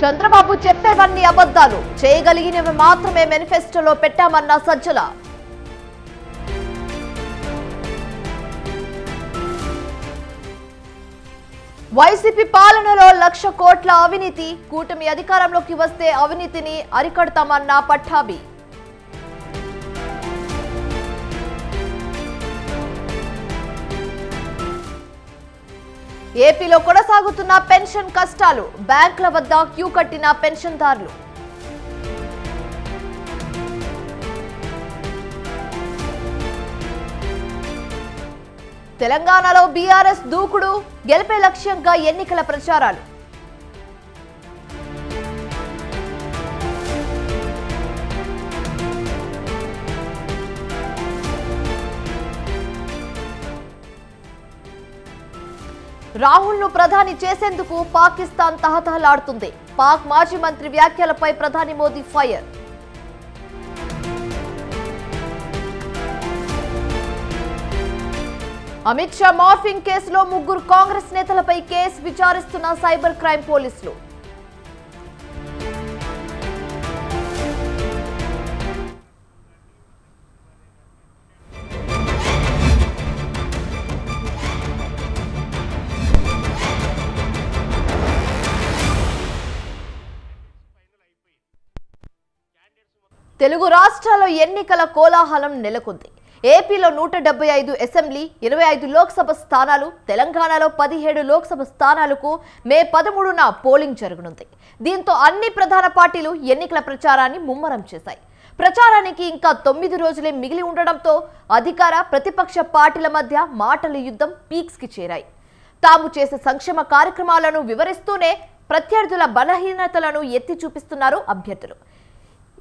చంద్రబాబు చెప్పేవన్నీ అబద్ధాలు, చేయగలిగినవి మాత్రమే మేనిఫెస్టోలో పెట్టామన్న సజ్జల. వైసీపీ పాలనలో 1,00,000 కోట్ల అవినీతి, కూటమి అధికారంలోకి వస్తే అవినీతిని అరికడతామన్న పట్టాభి. ఏపీలో కొనసాగుతున్న పెన్షన్ కష్టాలు, బ్యాంకుల వద్ద క్యూ కట్టిన పెన్షన్దారులు. తెలంగాణలో బీఆర్ఎస్ దూకుడు, గెలిపే లక్ష్యంగా ఎన్నికల ప్రచారాలు. రాహుల్ ను ప్రధాని చేసేందుకు పాకిస్తాన్ తహతహలాడుతుంది. పాక్ మాజీ మంత్రి వ్యాఖ్యలపై ప్రధాని మోదీ ఫైర్. అమిత్ షా మార్ఫింగ్ కేసులో 3 కాంగ్రెస్ నేతలపై కేసు విచారిస్తున్న సైబర్ క్రైమ్ పోలీసులు. తెలుగు రాష్ట్రాల్లో ఎన్నికల కోలాహలం నెలకొంది. ఏపీలో 175 అసెంబ్లీ, 25 లోక్సభ స్థానాలు, తెలంగాణలో 17 లోక్సభ స్థానాలకు మే 13న పోలింగ్ జరగనుంది. దీంతో అన్ని ప్రధాన పార్టీలు ఎన్నికల ప్రచారాన్ని ముమ్మరం చేశాయి. ప్రచారానికి ఇంకా 9 రోజులే మిగిలి ఉండడంతో అధికార ప్రతిపక్ష పార్టీల మధ్య మాటల యుద్ధం పీక్స్ కి చేరాయి. తాము చేసే సంక్షేమ కార్యక్రమాలను వివరిస్తూనే ప్రత్యర్థుల బలహీనతలను ఎత్తి చూపిస్తున్నారు అభ్యర్థులు.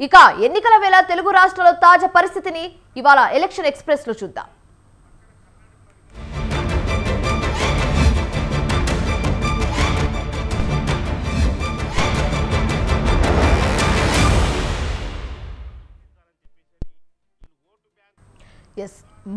ఇక ఎన్నికల వేళ తెలుగు రాష్ట్రాల్లో తాజా పరిస్థితిని ఇవాళ ఎలక్షన్ ఎక్స్ప్రెస్ లో చూద్దాం.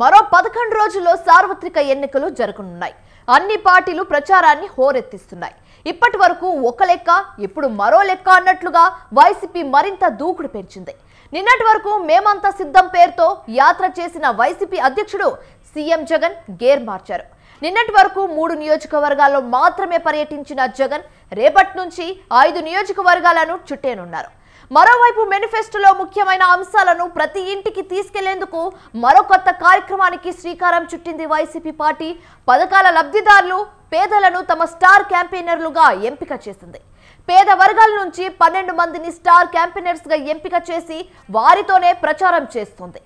మరో 11 రోజుల్లో సార్వత్రిక ఎన్నికలు జరగనున్నాయి. అన్ని పార్టీలు ప్రచారాన్ని హోరెత్తిస్తున్నాయి. ఇప్పటి వరకు ఒక లెక్క, ఇప్పుడు మరో లెక్క అన్నట్లుగా వైసీపీ మరింత దూకుడు పెంచింది. నిన్నటి వరకు మేమంతా సిద్ధం పేరుతో యాత్ర చేసిన వైసీపీ అధ్యక్షుడు సీఎం జగన్ గేర్ మార్చారు. నిన్నటి వరకు 3 నియోజకవర్గాల్లో మాత్రమే పర్యటించిన జగన్ రేపటి నుంచి 5 నియోజకవర్గాలను చుట్టేనున్నారు. మరోవైపు మేనిఫెస్టోలో ముఖ్యమైన అంశాలను ప్రతి ఇంటికి తీసుకెళ్లేందుకు మరో కొత్త కార్యక్రమానికి శ్రీకారం చుట్టింది వైసీపీ పార్టీ. పథకాల లబ్ధిదారులు, పేదలను తమ స్టార్ క్యాంపెయినర్లుగా ఎంపిక చేసింది. పేద వర్గాల నుంచి 12 మందిని స్టార్ క్యాంపెయినర్స్ గా ఎంపిక చేసి వారితోనే ప్రచారం చేస్తుంది.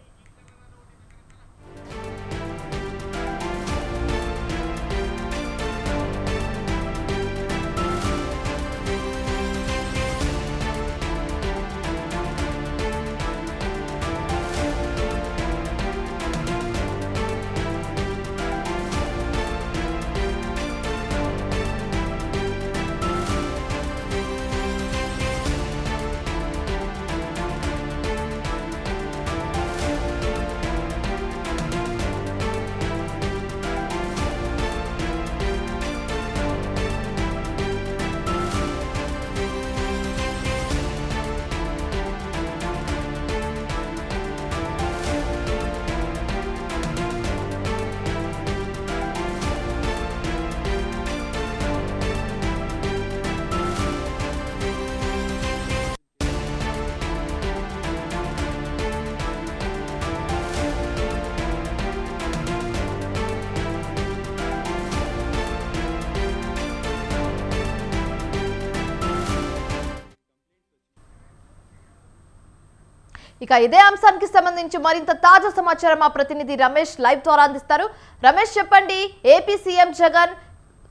ఇక ఇదే అంశానికి సంబంధించి మరింత తాజా సమాచారం మా ప్రతినిధి రమేష్ లైవ్ ద్వారా అందిస్తారు. రమేష్, చెప్పండి, AP CM Jagan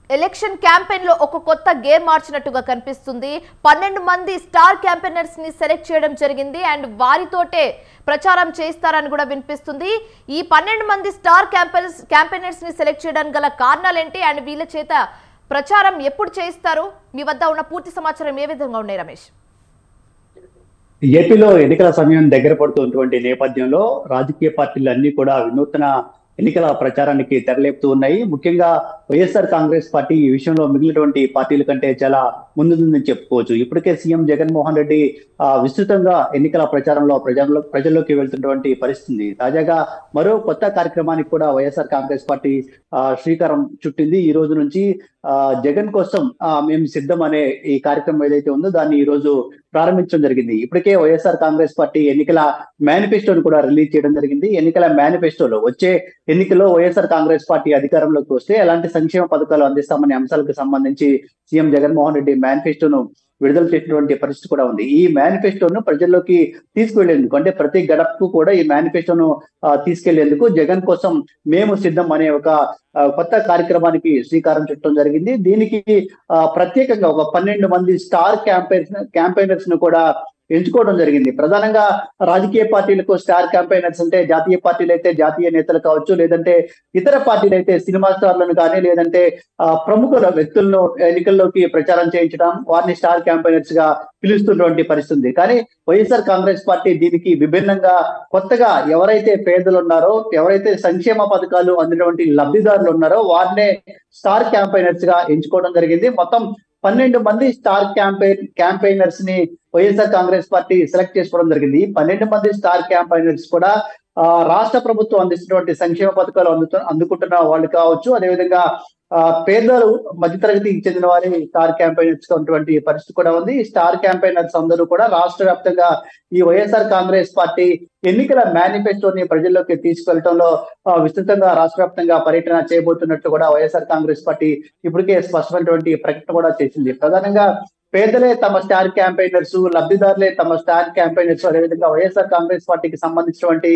election campaign లో ఒక కొత్త గేర్ మార్చినట్టుగా కనిపిస్తుంది. 12 మంది స్టార్ క్యాంపెయినర్స్ ని సెలెక్ట్ చేయడం జరిగింది అండ్ వారితోటే ప్రచారం చేస్తారని కూడా వినిపిస్తుంది. ఈ 12 మంది స్టార్ క్యాంపెయినర్స్ ని సెలెక్ట్ చేయడానికి గల కారణాలు ఏంటి అండ్ వీళ్ళ చేత ప్రచారం ఎప్పుడు చేయిస్తారు? మీ వద్ద ఉన్న పూర్తి సమాచారం ఏ విధంగా ఉన్నాయి రమేష్? ఏపీలో ఎన్నికల సమయం దగ్గర పడుతున్నటువంటి నేపథ్యంలో రాజకీయ పార్టీలు అన్ని కూడా వినూత్న ఎన్నికల ప్రచారానికి తెరలేపుతూ ఉన్నాయి. ముఖ్యంగా వైఎస్ఆర్ కాంగ్రెస్ పార్టీ ఈ విషయంలో మిగిలినటువంటి పార్టీల కంటే చాలా ముందుందని చెప్పుకోవచ్చు. ఇప్పటికే సీఎం జగన్మోహన్ రెడ్డి విస్తృతంగా ఎన్నికల ప్రచారంలో ప్రజల్లోకి వెళ్తున్నటువంటి పరిస్థితి. తాజాగా మరో కొత్త కార్యక్రమానికి కూడా వైఎస్ఆర్ కాంగ్రెస్ పార్టీ శ్రీకారం చుట్టింది. ఈ రోజు నుంచి జగన్ కోసం మేము సిద్ధం అనే ఈ కార్యక్రమం ఏదైతే ఉందో దాన్ని ఈ రోజు ప్రారంభించడం జరిగింది. ఇప్పటికే వైఎస్ఆర్ కాంగ్రెస్ పార్టీ ఎన్నికల మేనిఫెస్టోను కూడా రిలీజ్ చేయడం జరిగింది. ఎన్నికల మేనిఫెస్టోలో వచ్చే ఎన్నికల్లో వైఎస్ఆర్ కాంగ్రెస్ పార్టీ అధికారంలోకి వస్తే ఎలాంటి సంక్షేమ పథకాలు అందిస్తామనే అంశాలకు సంబంధించి సీఎం జగన్మోహన్ రెడ్డి మేనిఫెస్టోను విడుదల చేసినటువంటి పరిస్థితి కూడా ఉంది. ఈ మేనిఫెస్టోను ప్రజల్లోకి తీసుకువెళ్లేందుకు, అంటే ప్రతి గడపకు కూడా ఈ మేనిఫెస్టోను తీసుకెళ్లేందుకు జగన్ కోసం మేము సిద్ధం అనే ఒక కొత్త కార్యక్రమానికి శ్రీకారం చుట్టడం జరిగింది. దీనికి ప్రత్యేకంగా ఒక 12 మంది స్టార్ క్యాంపెయినర్స్ ను కూడా ఎంచుకోవడం జరిగింది. ప్రధానంగా రాజకీయ పార్టీలకు స్టార్ క్యాంపెయినర్స్ అంటే జాతీయ పార్టీలు అయితే జాతీయ నేతలు కావచ్చు, లేదంటే ఇతర పార్టీలు అయితే సినిమా స్టార్లను కానీ, లేదంటే ప్రముఖుల వ్యక్తులను ఎన్నికల్లోకి ప్రచారం చేయించడం, వారిని స్టార్ క్యాంపెయినర్స్ గా పిలుస్తున్నటువంటి పరిస్థితి. కానీ వైఎస్ఆర్ కాంగ్రెస్ పార్టీ దీనికి విభిన్నంగా కొత్తగా ఎవరైతే పేదలు ఉన్నారో, ఎవరైతే సంక్షేమ పథకాలు అందినటువంటి లబ్ధిదారులు ఉన్నారో వారినే స్టార్ క్యాంపెయినర్స్ గా ఎంచుకోవడం జరిగింది. మొత్తం 12 మంది స్టార్ క్యాంపెయినర్స్ ని వైఎస్ఆర్ కాంగ్రెస్ పార్టీ సెలెక్ట్ చేసుకోవడం జరిగింది. ఈ 12 మంది స్టార్ క్యాంపెయినర్స్ కూడా రాష్ట్ర ప్రభుత్వం అందిస్తున్నటువంటి సంక్షేమ పథకాలు అందుకుంటున్న వాళ్ళు కావచ్చు, అదేవిధంగా పేదలు మధ్యతరగతికి చెందిన వారి స్టార్ క్యాంపెయినర్స్ గా ఉన్నటువంటి పరిస్థితి కూడా ఉంది. ఈ స్టార్ క్యాంపెయినర్స్ అందరూ కూడా రాష్ట్ర వ్యాప్తంగా ఈ వైఎస్ఆర్ కాంగ్రెస్ పార్టీ ఎన్నికల మేనిఫెస్టోని ప్రజల్లోకి తీసుకెళ్లడంలో విస్తృతంగా రాష్ట్ర వ్యాప్తంగా పర్యటన చేయబోతున్నట్టు కూడా వైఎస్ఆర్ కాంగ్రెస్ పార్టీ ఇప్పటికే స్పష్టమైనటువంటి ప్రకటన కూడా చేసింది. ప్రధానంగా పేదలే తమ స్టార్ క్యాంపెయినర్స్, లబ్ధిదారులే తమ స్టార్ క్యాంపెయినర్స్, అదేవిధంగా వైఎస్ఆర్ కాంగ్రెస్ పార్టీకి సంబంధించినటువంటి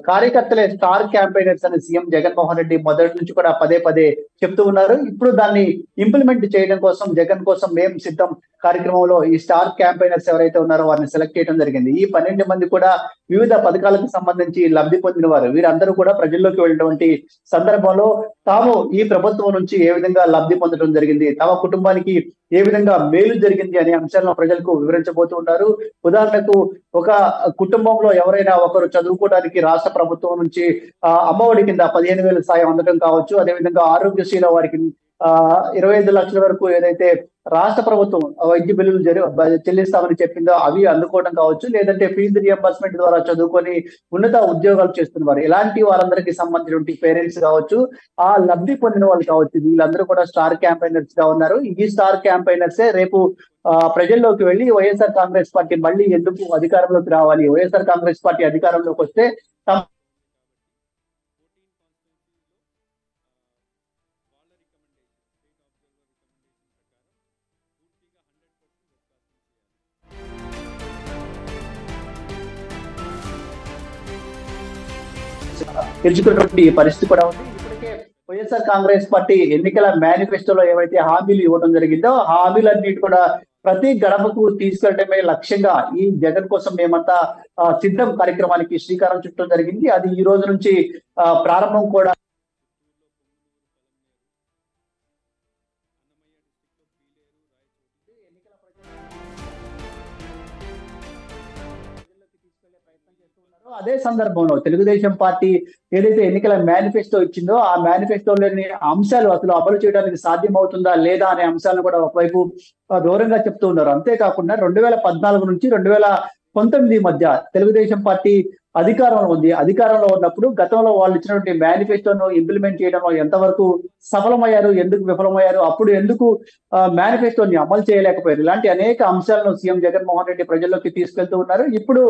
కార్యకర్తలే స్టార్ క్యాంపెయినర్స్ అని సీఎం జగన్మోహన్ రెడ్డి మొదటి నుంచి కూడా పదే పదే చెప్తూ ఉన్నారు. ఇప్పుడు దాన్ని ఇంప్లిమెంట్ చేయడం కోసం జగన్ కోసం మేము సిద్ధం కార్యక్రమంలో ఈ స్టార్ క్యాంపెయినర్స్ ఎవరైతే ఉన్నారో వారిని సెలెక్ట్ చేయడం జరిగింది. ఈ 12 మంది కూడా వివిధ పథకాలకు సంబంధించి లబ్ధి పొందిన వారు. వీరందరూ కూడా ప్రజల్లోకి వెళ్ళినటువంటి సందర్భంలో తాము ఈ ప్రభుత్వం నుంచి ఏ విధంగా లబ్ధి పొందడం జరిగింది, తమ కుటుంబానికి ఏ విధంగా మేలు జరిగింది అనే అంశాలను ప్రజలకు వివరించబోతూ ఉన్నారు. ఉదాహరణకు ఒక కుటుంబంలో ఎవరైనా ఒకరు చదువుకోవడానికి రాష్ట్ర ప్రభుత్వం నుంచి అమ్మఒడి కింద 15,000 సాయం అందడం కావచ్చు, అదేవిధంగా ఆరోగ్యశ్రీలో వారికి 25 లక్షల వరకు ఏదైతే రాష్ట్ర ప్రభుత్వం వైద్య బిల్లులు చెల్లిస్తామని చెప్పిందో అవి అందుకోవడం కావచ్చు, లేదంటే ఫీజు రియంబర్స్మెంట్ ద్వారా చదువుకొని ఉన్నత ఉద్యోగాలు చేస్తున్నారు. ఇలాంటి వారందరికీ సంబంధించిన పేరెంట్స్ కావచ్చు, ఆ లబ్ధి పొందిన వాళ్ళు కావచ్చు, వీళ్ళందరూ కూడా స్టార్ క్యాంపెయినర్స్ గా ఉన్నారు. ఈ స్టార్ క్యాంపెయినర్సే రేపు ప్రజల్లోకి వెళ్ళి వైఎస్ఆర్ కాంగ్రెస్ పార్టీ మళ్ళీ ఎందుకు అధికారంలోకి రావాలి, వైఎస్ఆర్ కాంగ్రెస్ పార్టీ అధికారంలోకి వస్తే తెరుచుకున్నటువంటి పరిస్థితి కూడా ఉంది. ఇప్పటికే వైఎస్ఆర్ కాంగ్రెస్ పార్టీ ఎన్నికల మేనిఫెస్టోలో ఏవైతే హామీలు ఇవ్వడం జరిగిందో ఆ హామీలన్నిటి కూడా ప్రతి గడపకు తీసుకెళ్లడమే లక్ష్యంగా ఈ జగన్ కోసం మేమంతా సిద్ధం కార్యక్రమానికి శ్రీకారం చుట్టడం జరిగింది. అది ఈ రోజు నుంచి ప్రారంభం కూడా అదే సందర్భంలో తెలుగుదేశం పార్టీ ఏదైతే ఎన్నికల మేనిఫెస్టో ఇచ్చిందో ఆ మేనిఫెస్టోలోని అంశాలు అసలు అమలు చేయడానికి సాధ్యమవుతుందా లేదా అనే అంశాలను కూడా ఒకవైపు దూరంగా చెప్తూ ఉన్నారు. అంతేకాకుండా 2014 నుంచి 2019 మధ్య తెలుగుదేశం పార్టీ అధికారంలో ఉంది. అధికారంలో ఉన్నప్పుడు గతంలో వాళ్ళు ఇచ్చినటువంటి మేనిఫెస్టోను ఇంప్లిమెంట్ చేయడంలో ఎంతవరకు సఫలమయ్యారు, ఎందుకు విఫలమయ్యారు, అప్పుడు ఎందుకు మేనిఫెస్టోని అమలు చేయలేకపోయారు, ఇలాంటి అనేక అంశాలను సీఎం జగన్మోహన్ రెడ్డి ప్రజల్లోకి తీసుకెళ్తూ ఉన్నారు. ఇప్పుడు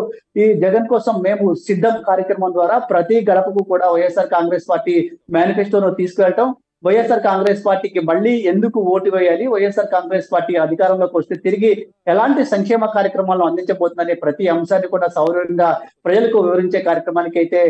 ఈ జగన్ కోసం మేము సిద్ధం కార్యక్రమం ద్వారా ప్రతి గడపకు కూడా వైఎస్ఆర్ కాంగ్రెస్ పార్టీ మేనిఫెస్టోను తీసుకెళ్లటం, వైఎస్ఆర్ కాంగ్రెస్ పార్టీకి మళ్ళీ ఎందుకు ఓటు వేయాలి, వైఎస్ఆర్ కాంగ్రెస్ పార్టీ అధికారంలోకి వస్తే తిరిగి ఎలాంటి సంక్షేమ కార్యక్రమాలను అందించబోతుందనే ప్రతి అంశాన్ని కూడా సౌరంగా ప్రజలకు వివరించే కార్యక్రమానికి అయితే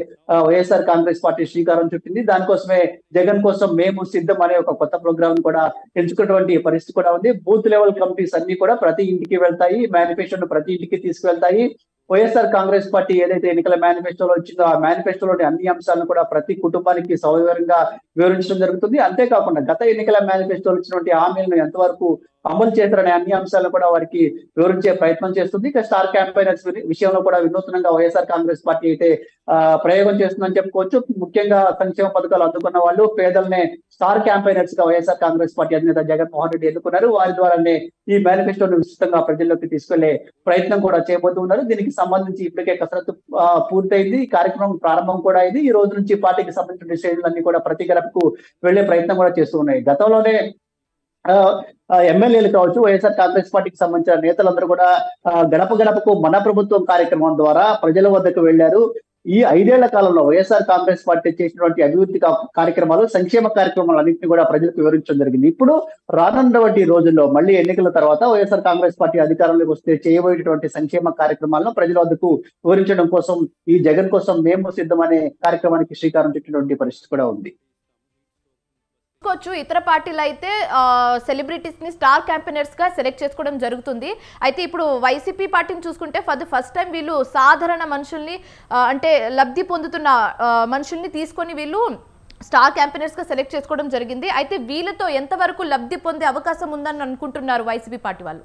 వైఎస్ఆర్ కాంగ్రెస్ పార్టీ శ్రీకారం చుట్టింది. దానికోసమే జగన్ కోసం మేము సిద్ధం అనే ఒక కొత్త ప్రోగ్రామ్ కూడా ఎంచుకున్నటువంటి పరిస్థితి కూడా ఉంది. బూత్ లెవెల్ కమిటీస్ అన్ని కూడా ప్రతి ఇంటికి వెళ్తాయి, మేనిఫెస్టోను ప్రతి ఇంటికి తీసుకువెళ్తాయి. వైఎస్ఆర్ కాంగ్రెస్ పార్టీ ఏదైతే ఎన్నికల మేనిఫెస్టోలో వచ్చిందో ఆ మేనిఫెస్టోలోని అన్ని అంశాలను కూడా ప్రతి కుటుంబానికి సౌకర్యంగా వివరించడం జరుగుతుంది. అంతేకాకుండా గత ఎన్నికల మేనిఫెస్టోలో ఇచ్చినటువంటి హామీలను ఎంతవరకు అమలు చేస్తారనే అన్ని అంశాలను కూడా వారికి వివరించే ప్రయత్నం చేస్తుంది. ఇక స్టార్ క్యాంపెయినర్స్ విషయంలో కూడా వినూత్నంగా వైఎస్ఆర్ కాంగ్రెస్ పార్టీ అయితే ప్రయోగం చేస్తుందని చెప్పుకోవచ్చు. ముఖ్యంగా సంక్షేమ పథకాలు అందుకున్న వాళ్ళు పేదలనే స్టార్ క్యాంపెయినర్స్ గా వైఎస్ఆర్ కాంగ్రెస్ పార్టీ అధినేత జగన్మోహన్ రెడ్డి ఎన్నుకున్నారు. వారి ద్వారానే ఈ మేనిఫెస్టోను విస్తృతంగా ప్రజల్లోకి తీసుకెళ్లే ప్రయత్నం కూడా చేయబోతున్నారు. దీనికి సంబంధించి ఇప్పటికే కసరత్తు పూర్తయింది. ఈ కార్యక్రమం ప్రారంభం కూడా అయింది. ఈ రోజు నుంచి పార్టీకి సంబంధించిన శ్రేణులన్నీ కూడా ప్రతి గడపకు వెళ్లే ప్రయత్నం కూడా చేస్తూ ఉన్నాయి. గతంలోనే ఎమ్మెల్యేలు కావచ్చు, వైఎస్ఆర్ కాంగ్రెస్ పార్టీకి సంబంధించిన నేతలందరూ కూడా గడప గడపకు మన ప్రభుత్వం కార్యక్రమం ద్వారా ప్రజల వద్దకు వెళ్లారు. ఈ 5 ఏళ్ల కాలంలో వైఎస్ఆర్ కాంగ్రెస్ పార్టీ చేసినటువంటి అభివృద్ధి కార్యక్రమాలు, సంక్షేమ కార్యక్రమాలన్నింటినీ కూడా ప్రజలకు వివరించడం జరిగింది. ఇప్పుడు రానున్నటువంటి రోజుల్లో మళ్ళీ ఎన్నికల తర్వాత వైఎస్ఆర్ కాంగ్రెస్ పార్టీ అధికారంలోకి వస్తే చేయబోయేటువంటి సంక్షేమ కార్యక్రమాలను ప్రజల వద్దకు వివరించడం కోసం ఈ జగన్ కోసం మేము సిద్ధం అనే కార్యక్రమానికి శ్రీకారం చుట్టినటువంటి పరిస్థితి కూడా ఉంది. ఇతర పార్టీలు అయితే సెలబ్రిటీస్ ని స్టార్ క్యాంపెయినర్స్ గా సెలెక్ట్ చేసుకోవడం జరుగుతుంది. అయితే ఇప్పుడు వైసీపీ పార్టీని చూసుకుంటే ఫస్ట్ టైం వీళ్ళు సాధారణ మనుషుల్ని అంటే లబ్ధి పొందుతున్న మనుషుల్ని తీసుకొని వీళ్ళు స్టార్ క్యాంపెయినర్స్ గా సెలెక్ట్ చేసుకోవడం జరిగింది. అయితే వీళ్ళతో ఎంతవరకు లబ్ధి పొందే అవకాశం ఉందని అనుకుంటున్నారు వైసీపీ పార్టీ వాళ్ళు?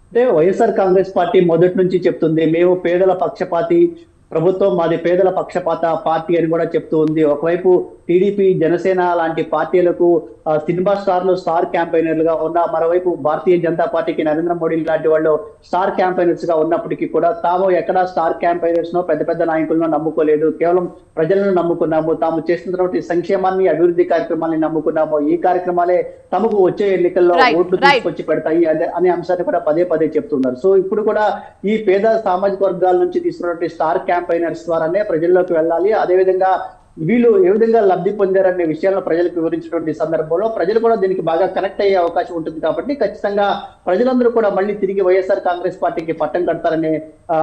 అంటే వైఎస్ఆర్ కాంగ్రెస్ పార్టీ మొదటి నుంచి చెప్తుంది మేము పేదల పక్షపాతి ప్రభుత్వం, మాది పేదల పక్షపాత పార్టీ అని కూడా చెప్తూ ఉంది. ఒకవైపు టీడీపీ, జనసేన లాంటి పార్టీలకు సినిమా స్టార్లు స్టార్ క్యాంపెయినర్లుగా ఉన్న, మరోవైపు భారతీయ జనతా పార్టీకి నరేంద్ర మోడీ లాంటి వాళ్ళు స్టార్ క్యాంపెయినర్స్ గా ఉన్నప్పటికీ కూడా తాము ఎక్కడా స్టార్ క్యాంపెయినర్స్ నో పెద్ద పెద్ద నాయకులను నమ్ముకోలేదు, కేవలం ప్రజలను నమ్ముకున్నాము, తాము చేస్తున్నటువంటి సంక్షేమాన్ని, అభివృద్ధి కార్యక్రమాన్ని నమ్ముకున్నాము, ఈ కార్యక్రమాలే తమకు వచ్చే ఎన్నికల్లో ఓట్లు తీసుకొచ్చి పెడతాయి అనే అంశాన్ని కూడా పదే పదే చెప్తున్నారు. సో ఇప్పుడు కూడా ఈ పేద సామాజిక వర్గాల నుంచి తీసుకున్నటువంటి స్టార్ క్యాంపెయినర్స్ ద్వారానే ప్రజల్లోకి వెళ్ళాలి. అదేవిధంగా వీళ్ళు ఏ విధంగా లబ్ధి పొందారనే విషయాలను ప్రజలకు వివరించినటువంటి సందర్భంలో ప్రజలు కూడా దీనికి బాగా కనెక్ట్ అయ్యే అవకాశం ఉంటుంది. కాబట్టి ఖచ్చితంగా ప్రజలందరూ కూడా మళ్ళీ తిరిగి వైఎస్ఆర్ కాంగ్రెస్ పార్టీకి పట్టం కడతారనే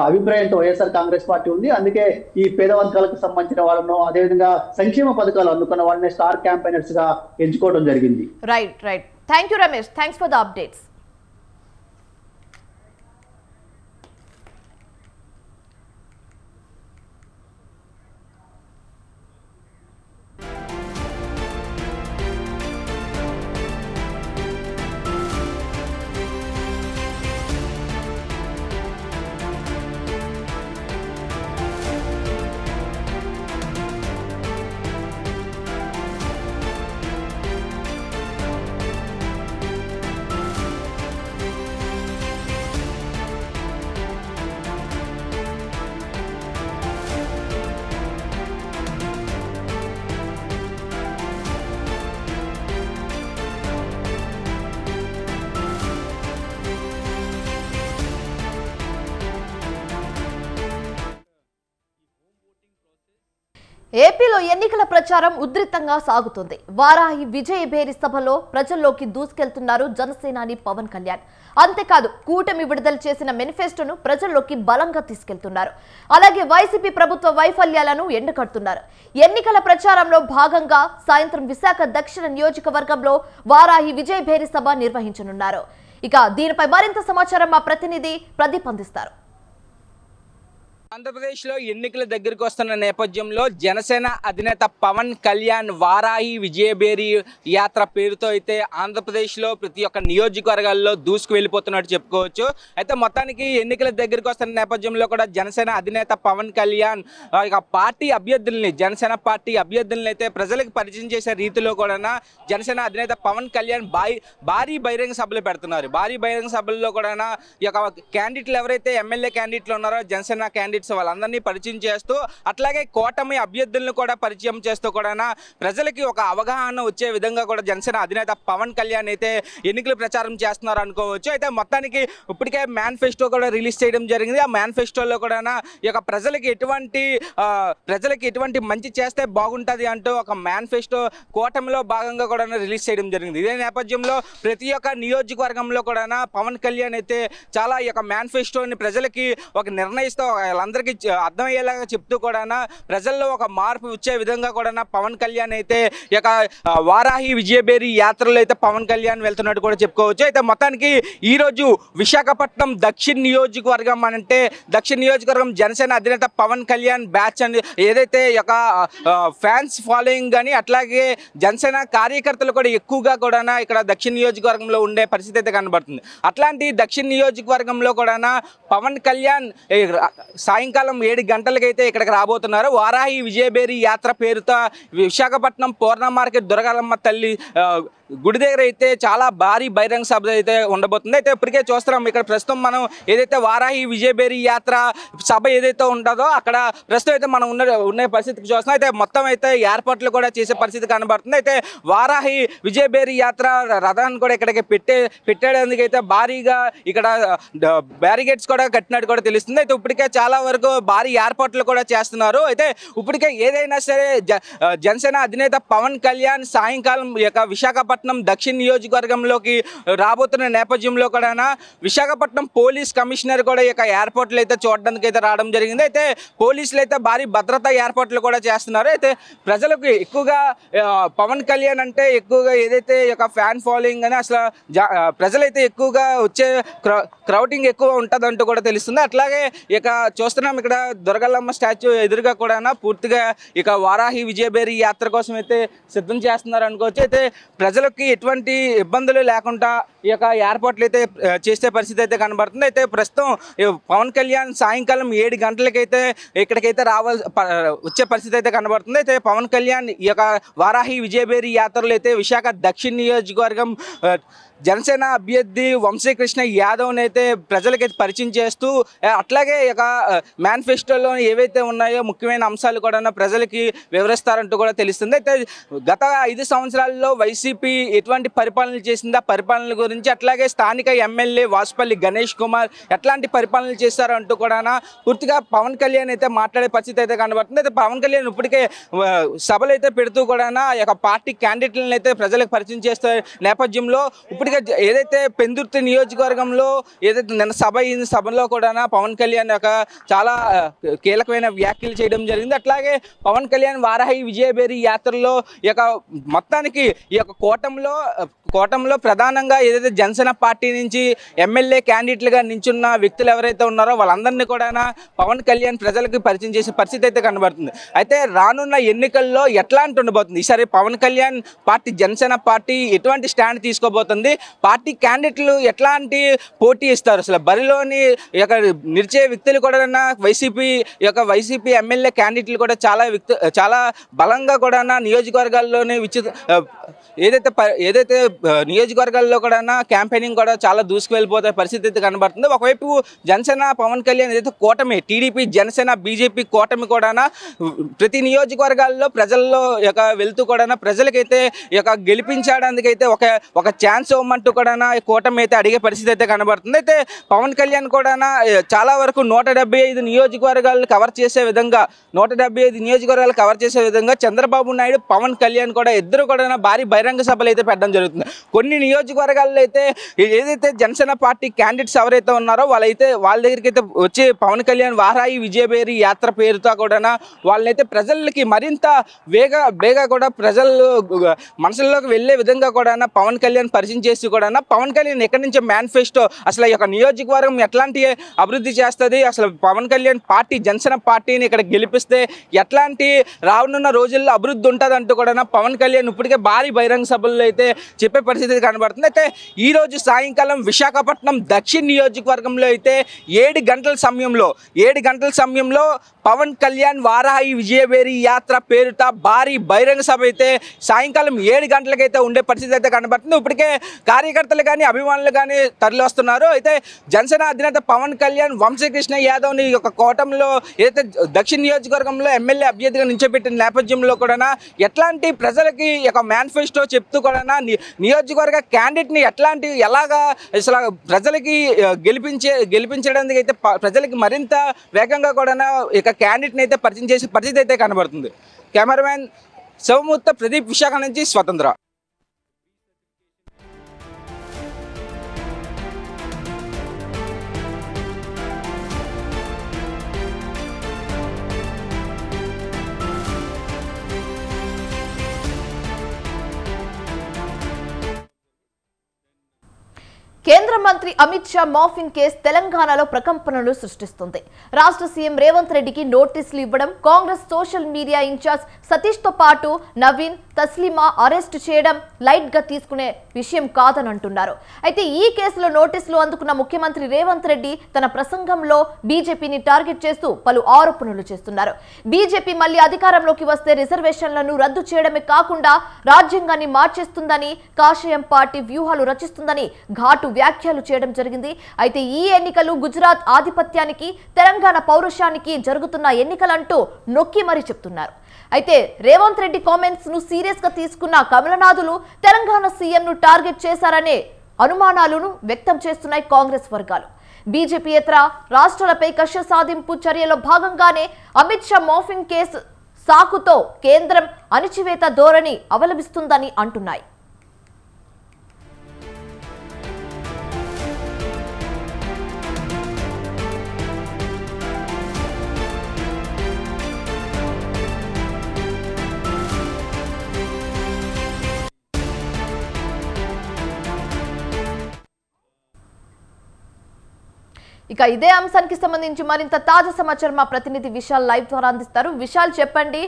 అభిప్రాయంతో వైఎస్ఆర్ కాంగ్రెస్ పార్టీ ఉంది. అందుకే ఈ పేద వర్గాలకు సంబంధించిన వాళ్ళను, అదేవిధంగా సంక్షేమ పథకాలు అందుకున్న వాళ్ళని స్టార్ క్యాంపెయినర్స్ గా ఎంచుకోవడం జరిగింది. Right. Thank you Ramesh. Thanks for the updates. ఏపీలో ఎన్నికల ప్రచారం ఉధృతంగా సాగుతుంది. వారాహి విజయభేరి సభలో ప్రజల్లోకి దూసుకెళ్తున్నారు జనసేనాని పవన్ కళ్యాణ్. అంతేకాదు కూటమి విడుదల చేసిన మేనిఫెస్టోను ప్రజల్లోకి బలంగా తీసుకెళ్తున్నారు. అలాగే వైసీపీ ప్రభుత్వ వైఫల్యాలను ఎండకడుతున్నారు. ఎన్నికల ప్రచారంలో భాగంగా సాయంత్రం విశాఖ దక్షిణ నియోజకవర్గంలో వారాహి విజయభేరి సభ నిర్వహించనున్నారు. ఇక దీనిపై మరింత సమాచారం మా ప్రతినిధి ప్రదీప్ అందిస్తారు. ఆంధ్రప్రదేశ్లో ఎన్నికల దగ్గరికి వస్తున్న నేపథ్యంలో జనసేన అధినేత పవన్ కళ్యాణ్ వారాహి విజయభేరి యాత్ర పేరుతో అయితే ఆంధ్రప్రదేశ్లో ప్రతి ఒక్క నియోజకవర్గాల్లో దూసుకు వెళ్ళిపోతున్నట్టు చెప్పుకోవచ్చు. అయితే మొత్తానికి ఎన్నికల దగ్గరికి వస్తున్న నేపథ్యంలో కూడా జనసేన అధినేత పవన్ కళ్యాణ్ పార్టీ అభ్యర్థుల్ని, జనసేన పార్టీ అభ్యర్థుల్ని అయితే ప్రజలకు పరిచయం చేసే రీతిలో కూడా జనసేన అధినేత పవన్ కళ్యాణ్ భారీ బహిరంగ సభలు పెడుతున్నారు. భారీ బహిరంగ సభల్లో కూడా ఈ యొక్క క్యాండిడేట్లు ఎవరైతే ఎమ్మెల్యే క్యాండిడేట్లు ఉన్నారో జనసేన క్యాండిడేట్స్ వాళ్ళందరినీ పరిచయం చేస్తూ, అట్లాగే కూటమి అభ్యర్థులను కూడా పరిచయం చేస్తూ కూడా ప్రజలకి ఒక అవగాహన వచ్చే విధంగా కూడా జనసేన అధినేత పవన్ కళ్యాణ్ అయితే ఎన్నికల ప్రచారం చేస్తున్నారు అనుకోవచ్చు. అయితే మొత్తానికి ఇప్పటికే మేనిఫెస్టో కూడా రిలీజ్ చేయడం జరిగింది. ఆ మేనిఫెస్టోలో కూడా ఈ యొక్క ప్రజలకి ఎటువంటి మంచి చేస్తే బాగుంటుంది అంటూ ఒక మేనిఫెస్టో కూటమిలో భాగంగా కూడా రిలీజ్ చేయడం జరిగింది. ఇదే నేపథ్యంలో ప్రతి ఒక్క నియోజకవర్గంలో కూడా పవన్ కళ్యాణ్ అయితే చాలా ఈ యొక్క మేనిఫెస్టోని ప్రజలకి ఒక నిర్ణయిస్తూ అందరికీ అర్థమయ్యేలాగా చెప్తూ కూడా ప్రజల్లో ఒక మార్పు వచ్చే విధంగా కూడా పవన్ కళ్యాణ్ అయితే ఇక వారాహి విజయబేరి యాత్రలో అయితే పవన్ కళ్యాణ్ వెళ్తున్నట్టు కూడా చెప్పుకోవచ్చు. అయితే మొత్తానికి ఈరోజు విశాఖపట్నం దక్షిణ నియోజకవర్గం అంటే దక్షిణ నియోజకవర్గం జనసేన అధినేత పవన్ కళ్యాణ్ బ్యాచ్ అని ఏదైతే ఒక ఫ్యాన్స్ ఫాలోయింగ్ కానీ అట్లాగే జనసేన కార్యకర్తలు కూడా ఎక్కువగా కూడా ఇక్కడ దక్షిణ నియోజకవర్గంలో ఉండే పరిస్థితి అయితే కనబడుతుంది. అట్లాంటి దక్షిణ నియోజకవర్గంలో కూడా పవన్ కళ్యాణ్ సాయంకాలం 7 గంటలకైతే ఇక్కడికి రాబోతున్నారు. వారాహి విజయబేరి యాత్ర పేరుతో విశాఖపట్నం పూర్ణ మార్కెట్ దుర్గాలమ్మ తల్లి గుడి దగ్గర అయితే చాలా భారీ బహిరంగ సభ అయితే ఉండబోతుంది. అయితే ఇప్పటికే చూస్తున్నాం ఇక్కడ ప్రస్తుతం మనం ఏదైతే వారాహి విజయబేరి యాత్ర సభ ఏదైతే ఉంటుందో అక్కడ ప్రస్తుతం అయితే మనం ఉన్న పరిస్థితికి చూస్తున్నాం. అయితే మొత్తం అయితే ఏర్పాట్లు కూడా చేసే పరిస్థితి కనబడుతుంది. అయితే వారాహి విజయబేరి యాత్ర రథాన్ని కూడా ఇక్కడికి పెట్టేందుకు అయితే భారీగా ఇక్కడ బ్యారిగేడ్స్ కూడా కట్టినట్టు కూడా తెలుస్తుంది. అయితే ఇప్పటికే చాలా వరకు భారీ ఏర్పాట్లు కూడా చేస్తున్నారు. అయితే ఇప్పటికే ఏదైనా సరే జనసేన అధినేత పవన్ కళ్యాణ్ సాయంకాలం విశాఖపట్నం దక్షిణ నియోజకవర్గంలోకి రాబోతున్న నేపథ్యంలో కూడా విశాఖపట్నం పోలీస్ కమిషనర్ కూడా ఇక ఏర్పాట్లు అయితే చూడడానికి అయితే రావడం జరిగింది. అయితే పోలీసులు అయితే భారీ భద్రతా ఏర్పాట్లు కూడా చేస్తున్నారు. అయితే ప్రజలకు ఎక్కువగా పవన్ కళ్యాణ్ అంటే ఎక్కువగా ఏదైతే ఇక ఫ్యాన్ ఫాలోయింగ్ అని అసలు ప్రజలైతే ఎక్కువగా వచ్చే క్రౌడింగ్ ఎక్కువ ఉంటుందంటూ కూడా తెలుస్తుంది. అట్లాగే ఇక చూస్తున్నాం ఇక్కడ దుర్గలమ్మ స్టాచ్యూ ఎదురుగా కూడా పూర్తిగా ఇక వారాహి విజయబేరి యాత్ర కోసం అయితే సిద్ధం చేస్తున్నారు అనుకోవచ్చు. అయితే ప్రజలకి ఎటువంటి ఇబ్బందులు లేకుండా ఈ యొక్క ఏర్పాట్లు అయితే చేసే పరిస్థితి అయితే కనబడుతుంది. అయితే ప్రస్తుతం పవన్ కళ్యాణ్ సాయంకాలం 7 గంటలకైతే ఇక్కడికైతే వచ్చే పరిస్థితి అయితే కనబడుతుంది. అయితే పవన్ కళ్యాణ్ ఈ యొక్క వారాహి విజయబేరి యాత్రలు అయితే విశాఖ దక్షిణ నియోజకవర్గం జనసేన అభ్యర్థి వంశీకృష్ణ యాదవ్ని అయితే ప్రజలకైతే పరిచయం చేస్తూ అట్లాగే ఇక మేనిఫెస్టోలో ఏవైతే ఉన్నాయో ముఖ్యమైన అంశాలు కూడా ప్రజలకి వివరిస్తారంటూ కూడా తెలుస్తుంది. అయితే గత 5 సంవత్సరాల్లో వైసీపీ ఎటువంటి పరిపాలన చేసిందా పరిపాలన గురించి అట్లాగే స్థానిక ఎమ్మెల్యే వాసుపల్లి గణేష్ కుమార్ ఎట్లాంటి పరిపాలన చేశారంటూ కూడా పూర్తిగా పవన్ కళ్యాణ్ అయితే మాట్లాడే పరిస్థితి అయితే కనబడుతుంది. అయితే పవన్ కళ్యాణ్ ఇప్పటికే సభలు అయితే పెడుతూ కూడా ఈ యొక్క పార్టీ క్యాండిడేట్లను అయితే ప్రజలకు పరిచయం చేసే నేపథ్యంలో ఏదైతే పెందుర్తి నియోజకవర్గంలో ఏదైతే నిన్న సభలో కూడా పవన్ కళ్యాణ్ యొక్క చాలా కీలకమైన వ్యాఖ్యలు చేయడం జరిగింది. అట్లాగే పవన్ కళ్యాణ్ వారాహి విజయబేరి యాత్రలో ఈ యొక్క మొత్తానికి ఈ యొక్క కోటంలో ప్రధానంగా ఏదైతే జనసేన పార్టీ నుంచి ఎమ్మెల్యే క్యాండిడేట్లుగా నించున్న వ్యక్తులు ఎవరైతే ఉన్నారో వాళ్ళందరినీ కూడా పవన్ కళ్యాణ్ ప్రజలకు పరిచయం చేసే పరిస్థితి అయితే కనబడుతుంది. అయితే రానున్న ఎన్నికల్లో ఎట్లాంటి ఉండబోతుంది ఈసారి పవన్ కళ్యాణ్ పార్టీ జనసేన పార్టీ ఎటువంటి స్టాండ్ తీసుకోబోతుంది పార్టీ క్యాండిడేట్లు ఎట్లాంటి పోటీ ఇస్తారు అసలు బరిలోని నిలిచే వ్యక్తులు కూడా వైసీపీ ఎమ్మెల్యే క్యాండిడేట్లు కూడా చాలా బలంగా కూడా నియోజకవర్గాల్లోనే ఏదైతే నియోజకవర్గాల్లో కూడా క్యాంపెయినింగ్ కూడా చాలా దూసుకువెళ్ళిపోతే పరిస్థితి కనబడుతుంది. ఒకవైపు జనసేన పవన్ కళ్యాణ్ ఏదైతే కూటమి టీడీపీ జనసేన బీజేపీ కూటమి కూడా ప్రతి నియోజకవర్గాల్లో ప్రజల్లో వెళ్తూ కూడా ప్రజలకైతే గెలిపించడానికైతే ఒక ఛాన్స్ ఇవ్వమంటూ కూడా కూటమి అయితే అడిగే పరిస్థితి అయితే కనబడుతుంది. అయితే పవన్ కళ్యాణ్ కూడా చాలా వరకు 175 నియోజకవర్గాలు కవర్ చేసే విధంగా చంద్రబాబు నాయుడు పవన్ కళ్యాణ్ కూడా ఇద్దరు కూడా భారీ బహిరంగ సభలు అయితే పెట్టడం జరుగుతుంది. కొన్ని నియోజకవర్గాల్లో అయితే ఏదైతే జనసేన పార్టీ క్యాండిడేట్స్ ఎవరైతే ఉన్నారో వాళ్ళ దగ్గరికి అయితే వచ్చి పవన్ కళ్యాణ్ వారాహి విజయబేరి యాత్ర పేరుతో కూడా వాళ్ళనైతే ప్రజలకి మరింత వేగా కూడా ప్రజలు మనసుల్లోకి వెళ్ళే విధంగా కూడా పవన్ కళ్యాణ్ పరిచయం చేసి కూడా పవన్ కళ్యాణ్ ఎక్కడి నుంచి మేనిఫెస్టో అసలు ఈ యొక్క నియోజకవర్గం ఎట్లాంటి అభివృద్ధి చేస్తుంది అసలు పవన్ కళ్యాణ్ పార్టీ జనసేన పార్టీని ఇక్కడ గెలిపిస్తే ఎట్లాంటి రానున్న రోజుల్లో అభివృద్ధి ఉంటుంది అంటూ కూడా పవన్ కళ్యాణ్ ఇప్పటికే భారీ బహిరంగ సభల్లో అయితే చెప్పే పరిస్థితి కనబడుతుంది. అయితే ఈరోజు సాయంకాలం విశాఖపట్నం దక్షిణ నియోజకవర్గంలో అయితే 7 గంటల సమయంలో పవన్ కళ్యాణ్ వారాహి విజయబేరి యాత్ర పేరుట భారీ బహిరంగ సభ అయితే సాయంకాలం 7 గంటలకైతే ఉండే పరిస్థితి అయితే కనబడుతుంది. ఇప్పటికే కార్యకర్తలు కానీ అభిమానులు కానీ తరలి వస్తున్నారు. అయితే జనసేన అధినేత పవన్ కళ్యాణ్ వంశీకృష్ణ యాదవ్ని ఒక కోటంలో ఏదైతే దక్షిణ నియోజకవర్గంలో ఎమ్మెల్యే అభ్యర్థిగా నిలిచిపెట్టిన నేపథ్యంలో కూడా ఎట్లాంటి ప్రజలకి ఒక మేనిఫెస్టో చెప్తూ కూడా నియోజకవర్గ క్యాండిడేట్ని ఎలాగా అసలు ప్రజలకి గెలిపించడానికి అయితే ప్రజలకి మరింత వేగంగా కూడా ఇక క్యాండిడేట్ని అయితే పరిచయం చేసే పరిస్థితి అయితే కనబడుతుంది. కెమెరామ్యాన్ శివమూర్తి ప్రదీప్ విశాఖ నుంచి స్వతంత్ర. కేంద్ర మంత్రి అమిత్ షా మార్ఫింగ్ కేసు తెలంగాణలో ప్రకంపనలు సృష్టిస్తుంది. రాష్ట్ర సీఎం రేవంత్ రెడ్డికి నోటీసులు ఇవ్వడం, Congress social media incharge Satish తో పాటు నవీన్, తస్లిమా అరెస్ట్ చేయడం లైట్ గా తీసుకునే విషయం కాదని అంటున్నారు. అయితే ఈ కేసులో నోటీసులు అందుకున్న ముఖ్యమంత్రి రేవంత్ రెడ్డి తన ప్రసంగంలో బీజేపీని టార్గెట్ చేస్తూ పలు ఆరోపణలు చేస్తున్నారు. బీజేపీ మళ్లీ అధికారంలోకి వస్తే రిజర్వేషన్లను రద్దు చేయడమే కాకుండా రాజ్యాంగాన్ని మార్చేస్తుందని, కాషాయం పార్టీ వ్యూహాలు రచిస్తుందని ఘాటు వ్యాఖ్యలు చేయడం జరిగింది. అయితే ఈ ఎన్నికలు గుజరాత్ ఆధిపత్యానికి, తెలంగాణ పౌరుషానికి జరుగుతున్న ఎన్నికలంటూ నొక్కి మరీ చెప్తున్నారు. అయితే రేవంత్ రెడ్డి కామెంట్స్ ను సీరియస్ గా తీసుకున్న కమలనాథులు తెలంగాణ సీఎం ను టార్గెట్ చేశారనే అనుమానాలను వ్యక్తం చేస్తున్నాయి కాంగ్రెస్ వర్గాలు. బీజేపీయేతర రాష్ట్రాలపై కక్ష సాధింపు చర్యలో భాగంగానే అమిత్ షా మార్ఫింగ్ కేసు సాకుతో కేంద్రం అణచివేత ధోరణి అవలంబిస్తుందని అంటున్నాయి. ఇక ఇదే అంశానికి సంబంధించి మరింత తాజా సమాచారం మా ప్రతినిధి విశాల్ లైవ్ ద్వారా అందిస్తారు. విశాల్, చెప్పండి,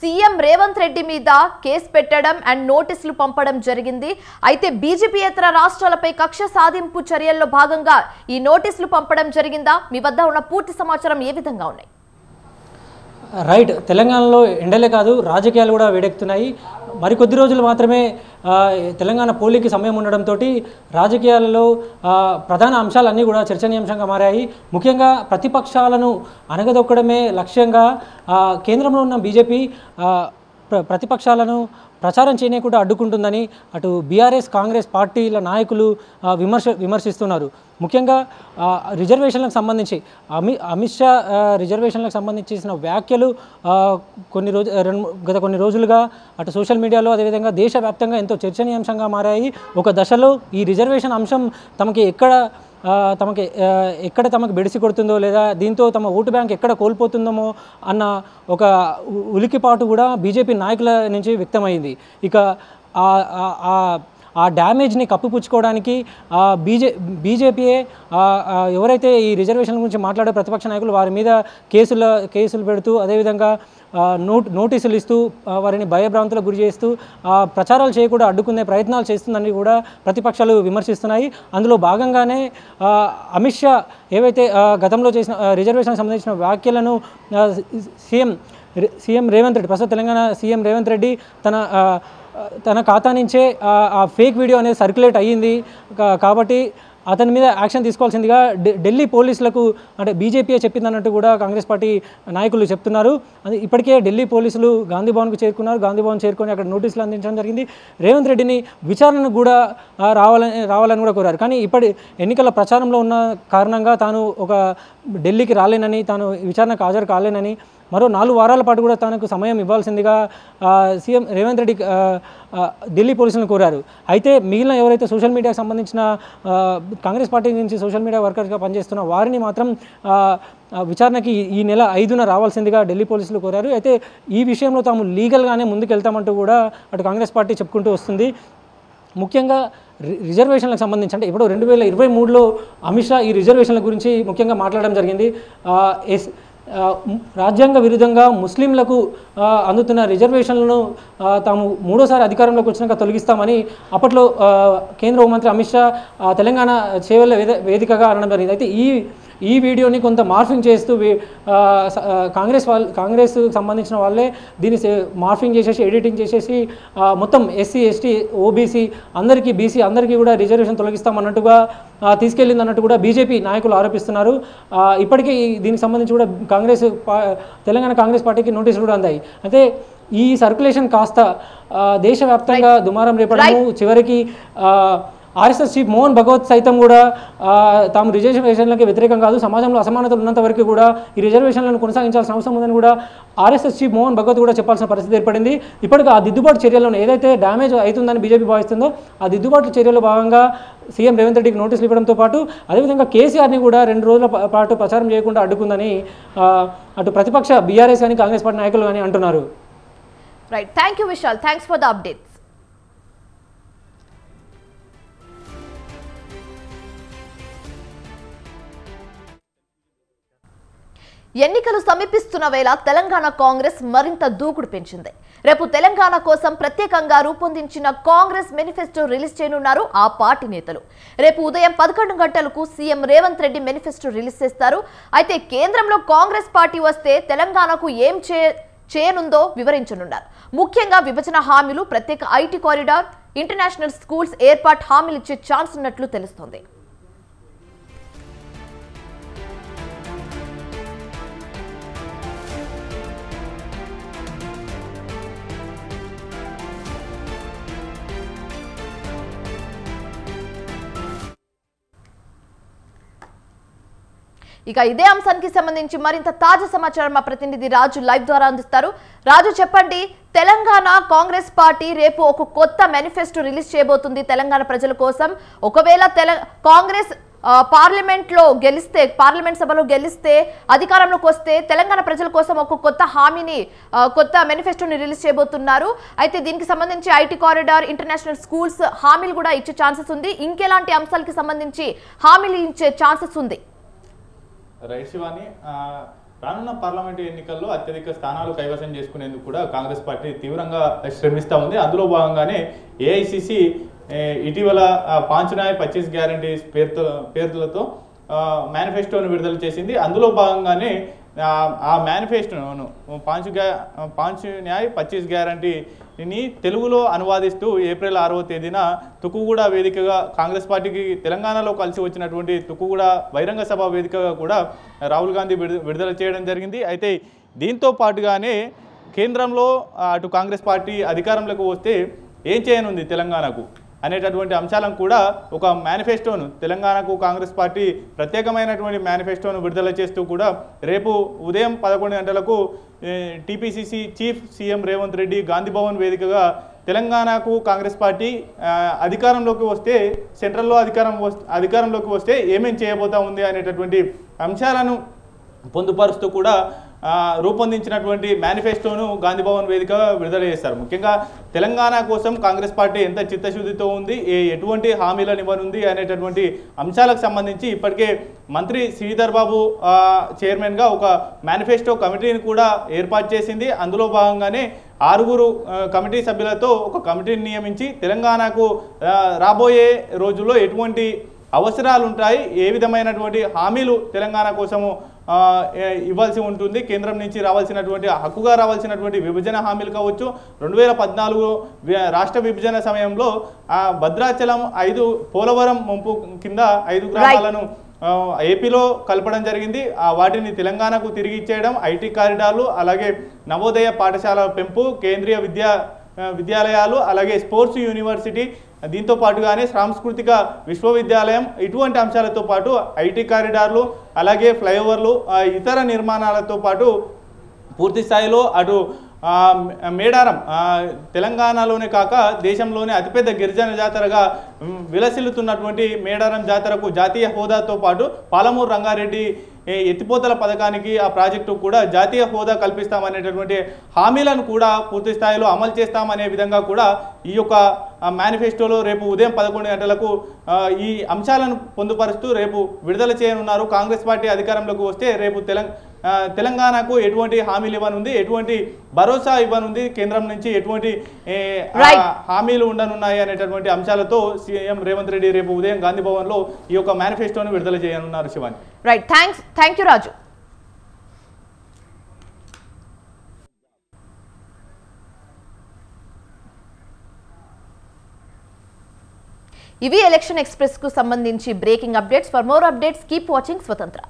సీఎం రేవంత్ రెడ్డి మీద కేసు పెట్టడం అండ్ నోటీసులు పంపడం జరిగింది. అయితే బీజేపీయేతర రాష్ట్రాలపై కక్ష సాధింపు చర్యల్లో భాగంగా ఈ నోటీసులు పంపడం జరిగిందా? మీ వద్ద ఉన్న పూర్తి సమాచారం ఏ విధంగా ఉన్నాయి? రైట్, తెలంగాణలో ఎండలే కాదు రాజకీయాలు కూడా వేడెక్కుతున్నాయి. మరికొద్ది రోజులు మాత్రమే తెలంగాణ పోలింగ్కి సమయం ఉండడంతో రాజకీయాలలో ప్రధాన అంశాలన్నీ కూడా చర్చనీయాంశంగా మారాయి. ముఖ్యంగా ప్రతిపక్షాలను అణగదొక్కడమే లక్ష్యంగా కేంద్రంలో ఉన్న బీజేపీ ప్రతిపక్షాలను ప్రచారం చేయకుండా అడ్డుకుంటుందని అటు బీఆర్ఎస్, కాంగ్రెస్ పార్టీల నాయకులు విమర్శిస్తున్నారు. ముఖ్యంగా రిజర్వేషన్లకు సంబంధించి అమిత్ షా రిజర్వేషన్లకు సంబంధించి చేసిన వ్యాఖ్యలు గత కొన్ని రోజులుగా అటు సోషల్ మీడియాలో అదేవిధంగా దేశవ్యాప్తంగా ఎంతో చర్చనీయాంశంగా మారాయి. ఒక దశలో ఈ రిజర్వేషన్ అంశం ఎక్కడ తమకు బెడిసి కొడుతుందో లేదా దీంతో తమ ఓటు బ్యాంక్ ఎక్కడ కోల్పోతుందో అన్న ఒక ఉలికిపాటు కూడా బీజేపీ నాయకుల నుంచి వ్యక్తమైంది. ఇక ఆ డ్యామేజ్ని కప్పిపుచ్చుకోవడానికి బీజేపీయే ఎవరైతే ఈ రిజర్వేషన్ గురించి మాట్లాడే ప్రతిపక్ష నాయకులు వారి మీద కేసులు పెడుతూ అదేవిధంగా నోటీసులు ఇస్తూ వారిని భయభ్రాంతులకు గురి చేస్తూ ప్రచారాలు చేయకుండా అడ్డుకునే ప్రయత్నాలు చేస్తుందని కూడా ప్రతిపక్షాలు విమర్శిస్తున్నాయి. అందులో భాగంగానే అమిత్ షా ఏవైతే గతంలో చేసిన రిజర్వేషన్కి సంబంధించిన వ్యాఖ్యలను సీఎం రేవంత్ రెడ్డి, ప్రస్తుత తెలంగాణ సీఎం రేవంత్ రెడ్డి తన ఖాతా నుంచే ఆ ఫేక్ వీడియో అనేది సర్క్యులేట్ అయ్యింది కాబట్టి అతని మీద యాక్షన్ తీసుకోవాల్సిందిగా ఢిల్లీ పోలీసులకు అంటే బీజేపీయే చెప్పిందన్నట్టు కూడా కాంగ్రెస్ పార్టీ నాయకులు చెప్తున్నారు. ఇప్పటికే ఢిల్లీ పోలీసులు గాంధీ భవన్కు చేరుకున్నారు. గాంధీ భవన్ చేరుకొని అక్కడ నోటీసులు అందించడం జరిగింది. రేవంత్ రెడ్డిని విచారణకు కూడా రావాలని కూడా కోరారు. కానీ ఇప్పటి ఎన్నికల ప్రచారంలో ఉన్న కారణంగా తాను ఢిల్లీకి రాలేనని, తాను విచారణకు హాజరు కాలేనని, మరో 4 వారాల పాటు కూడా తనకు సమయం ఇవ్వాల్సిందిగా సీఎం రేవంత్ రెడ్డి ఢిల్లీ పోలీసులను కోరారు. అయితే మిగిలిన ఎవరైతే సోషల్ మీడియాకు సంబంధించిన కాంగ్రెస్ పార్టీ నుంచి సోషల్ మీడియా వర్కర్స్గా పనిచేస్తున్న వారిని మాత్రం విచారణకి ఈ నెల 5న రావాల్సిందిగా ఢిల్లీ పోలీసులు కోరారు. అయితే ఈ విషయంలో తాము లీగల్గానే ముందుకెళ్తామంటూ కూడా అటు కాంగ్రెస్ పార్టీ చెప్పుకుంటూ వస్తుంది. ముఖ్యంగా రిజర్వేషన్లకు సంబంధించి అంటే ఇప్పుడు 2023లో అమిత్ షా ఈ రిజర్వేషన్ల గురించి ముఖ్యంగా మాట్లాడడం జరిగింది. రాజ్యాంగ విరుద్ధంగా ముస్లింలకు అందుతున్న రిజర్వేషన్లను తాము 3వ సారి అధికారంలోకి వచ్చినాక తొలగిస్తామని అప్పట్లో కేంద్ర హోంమంత్రి అమిత్ షా తెలంగాణ చేవెళ్ల వేదికగా అనడం జరిగింది. అయితే ఈ వీడియోని కొంత మార్ఫింగ్ చేస్తూ కాంగ్రెస్ సంబంధించిన వాళ్ళే దీన్ని మార్ఫింగ్ చేసేసి ఎడిటింగ్ చేసేసి మొత్తం ఎస్సీ, ఎస్టీ, ఓబీసీ అందరికీ, బీసీ అందరికీ కూడా రిజర్వేషన్ తొలగిస్తామన్నట్టుగా తీసుకెళ్ళిందన్నట్టు కూడా బీజేపీ నాయకులు ఆరోపిస్తున్నారు. ఇప్పటికే దీనికి సంబంధించి కూడా తెలంగాణ కాంగ్రెస్ పార్టీకి నోటీసులు కూడా అందాయి. అయితే ఈ సర్క్యులేషన్ కాస్త దేశవ్యాప్తంగా దుమారం రేపడము, చివరికి ఆర్ఎస్ఎస్ చీఫ్ మోహన్ భగవత్ సైతం కూడా తాము రిజర్వేషన్లకి వ్యతిరేకం కాదు, సమాజంలో అసమానతలు ఉన్నంత వరకు కూడా ఈ రిజర్వేషన్లను కొనసాగించాల్సిన అవసరం ఉందని కూడా ఆర్ఎస్ఎస్ చీఫ్ మోహన్ భగవత్ కూడా చెప్పాల్సిన పరిస్థితి ఏర్పడింది. ఇప్పటికీ ఆ దిద్దుబాటు చర్యలను ఏదైతే డ్యామేజ్ అవుతుందని బీజేపీ భావిస్తుందో ఆ దిద్దుబాటు చర్యల్లో భాగంగా సీఎం రేవంత్ రెడ్డికి నోటీసులు ఇవ్వడంతో పాటు అదేవిధంగా కేసీఆర్ని కూడా 2 రోజుల పాటు ప్రచారం చేయకుండా అడ్డుకుందని అటు ప్రతిపక్ష బీఆర్ఎస్ కానీ కాంగ్రెస్ పార్టీ నాయకులు కానీ అంటున్నారు. Right, thank you Vishal, thanks for the updates. ఎన్నికలు సమీపిస్తున్న వేళ తెలంగాణ కాంగ్రెస్ మరింత దూకుడు పెంచింది. రేపు తెలంగాణ కోసం ప్రత్యేకంగా రూపొందించిన కాంగ్రెస్ మేనిఫెస్టో రిలీజ్ చేయనున్నారు ఆ పార్టీ నేతలు. రేపు ఉదయం 11 గంటలకు CM Revanth Reddy manifesto release చేస్తారు. అయితే కేంద్రంలో కాంగ్రెస్ పార్టీ వస్తే తెలంగాణకు ఏం చేయనుందో వివరించనున్నారు. ముఖ్యంగా విభజన హామీలు, ప్రత్యేక ఐటీ కారిడార్, ఇంటర్నేషనల్ స్కూల్స్ ఏర్పాటు హామీలు ఇచ్చే ఛాన్స్ ఉన్నట్లు తెలుస్తోంది. ఇక ఇదే అంశానికి సంబంధించి మరింత తాజా సమాచారం మా ప్రతినిధి రాజు లైవ్ ద్వారా అందిస్తారు. రాజు, చెప్పండి, తెలంగాణ కాంగ్రెస్ పార్టీ రేపు ఒక కొత్త మేనిఫెస్టో రిలీజ్ చేయబోతుంది తెలంగాణ ప్రజల కోసం. ఒకవేళ కాంగ్రెస్ పార్లమెంట్ సభలో గెలిస్తే అధికారంలోకి వస్తే తెలంగాణ ప్రజల కోసం ఒక కొత్త హామీని, కొత్త మేనిఫెస్టోని రిలీజ్ చేయబోతున్నారు. అయితే దీనికి సంబంధించి ఐటీ కారిడార్, ఇంటర్నేషనల్ స్కూల్స్ హామీలు కూడా ఇచ్చే ఛాన్సెస్ ఉంది. ఇంకెలాంటి అంశాలకి సంబంధించి హామీలు ఇచ్చే ఛాన్సెస్ ఉంది? రైట్ శివాని, రానున్న పార్లమెంటు ఎన్నికల్లో అత్యధిక స్థానాలు కైవసం చేసుకునేందుకు కూడా కాంగ్రెస్ పార్టీ తీవ్రంగా శ్రమిస్తూ ఉంది. అందులో భాగంగానే ఏఐసిసి ఇటీవల 5 న్యాయ్ 25 గ్యారంటీస్ పేర్లతో మేనిఫెస్టోను విడుదల చేసింది. అందులో భాగంగానే ఆ మేనిఫెస్టోను 5 న్యాయ్ 25 గ్యారంటీని తెలుగులో అనువాదిస్తూ ఏప్రిల్ 6వ తేదీన తుక్కుగూడ వేదికగా కాంగ్రెస్ పార్టీకి తెలంగాణలో కలిసి వచ్చినటువంటి తుక్కుగూడ బహిరంగ సభ వేదికగా కూడా రాహుల్ గాంధీ విడుదల చేయడం జరిగింది. అయితే దీంతో పాటుగానే కేంద్రంలో అటు కాంగ్రెస్ పార్టీ అధికారంలోకి వస్తే ఏం చేయనుంది తెలంగాణకు అనేటటువంటి అంశాలను కూడా ఒక మేనిఫెస్టోను తెలంగాణకు కాంగ్రెస్ పార్టీ ప్రత్యేకమైనటువంటి మేనిఫెస్టోను విడుదల చేస్తూ కూడా రేపు ఉదయం 11 గంటలకు TPCC chief CM Revanth Reddy Gandhi Bhavan వేదికగా తెలంగాణకు కాంగ్రెస్ పార్టీ అధికారంలోకి వస్తే, సెంట్రల్లో అధికారంలోకి వస్తే ఏమేం చేయబోతా ఉంది అనేటటువంటి అంశాలను పొందుపరుస్తూ కూడా రూపొందించినటువంటి మేనిఫెస్టోను గాంధీ భవన్ వేదిక విడుదల చేస్తారు. ముఖ్యంగా తెలంగాణ కోసం కాంగ్రెస్ పార్టీ ఎంత చిత్తశుద్ధితో ఉంది, ఎటువంటి హామీలను ఇవ్వనుంది అనేటటువంటి అంశాలకు సంబంధించి ఇప్పటికే మంత్రి శ్రీధర్ బాబు చైర్మన్గా ఒక మేనిఫెస్టో కమిటీని కూడా ఏర్పాటు చేసింది. అందులో భాగంగానే 6 కమిటీ సభ్యులతో ఒక కమిటీని నియమించి తెలంగాణకు రాబోయే రోజుల్లో ఎటువంటి అవసరాలు ఉంటాయి, ఏ విధమైనటువంటి హామీలు తెలంగాణ కోసము ఇవ్వాల్సి ఉంటుంది, కేంద్రం నుంచి రావాల్సినటువంటి హక్కుగా రావాల్సినటువంటి విభజన హామీలు కావచ్చు. 2014 రాష్ట్ర విభజన సమయంలో భద్రాచలం 5 పోలవరం ముంపు కింద 5 గ్రామాలను ఏపీలో కలపడం జరిగింది. వాటిని తెలంగాణకు తిరిగి ఇచ్చేయడం, ఐటీ కారిడార్లు, అలాగే నవోదయ పాఠశాల పెంపు, కేంద్రీయ విద్యాలయాలు, అలాగే స్పోర్ట్స్ యూనివర్సిటీ, దీంతో పాటుగానే సాంస్కృతిక విశ్వవిద్యాలయం, ఇటువంటి అంశాలతో పాటు ఐటీ కారిడార్లు, అలాగే ఫ్లైఓవర్లు, ఇతర నిర్మాణాలతో పాటు పూర్తి స్థాయిలో అటు మేడారం తెలంగాణలోనే కాక దేశంలోనే అతిపెద్ద గిరిజన జాతరగా విలసిల్లుతున్నటువంటి మేడారం జాతరకు జాతీయ హోదాతో పాటు పాలమూరు రంగారెడ్డి ఎత్తిపోతల పథకానికి ఆ ప్రాజెక్టు కూడా జాతీయ హోదా కల్పిస్తామనేటటువంటి హామీలను కూడా పూర్తి స్థాయిలో అమలు చేస్తామనే విధంగా కూడా ఈ యొక్క మేనిఫెస్టోలో రేపు ఉదయం 11 గంటలకు ఈ అంశాలను పొందుపరుస్తూ రేపు విడుదల చేయనున్నారు. కాంగ్రెస్ పార్టీ అధికారంలోకి వస్తే రేపు తెలంగాణకు ఎటువంటి హామీలు ఇవ్వనుంది, ఎటువంటి భరోసా ఇవ్వనుంది, కేంద్రం నుంచి ఎటువంటి హామీలు ఉండనున్నాయి అనేటటువంటి అంశాలతో సీఎం రేవంత్ రెడ్డి రేపు ఉదయం గాంధీ భవన్ లో ఈ యొక్క మేనిఫెస్టోను విడుదల చేయనున్నారు. శివాని, రైట్, థ్యాంక్ యూ రాజు. ఇవి ఎలక్షన్ ఎక్స్ప్రెస్ కు సంబంధించి breaking updates. For more updates keep watching స్వతంత్ర.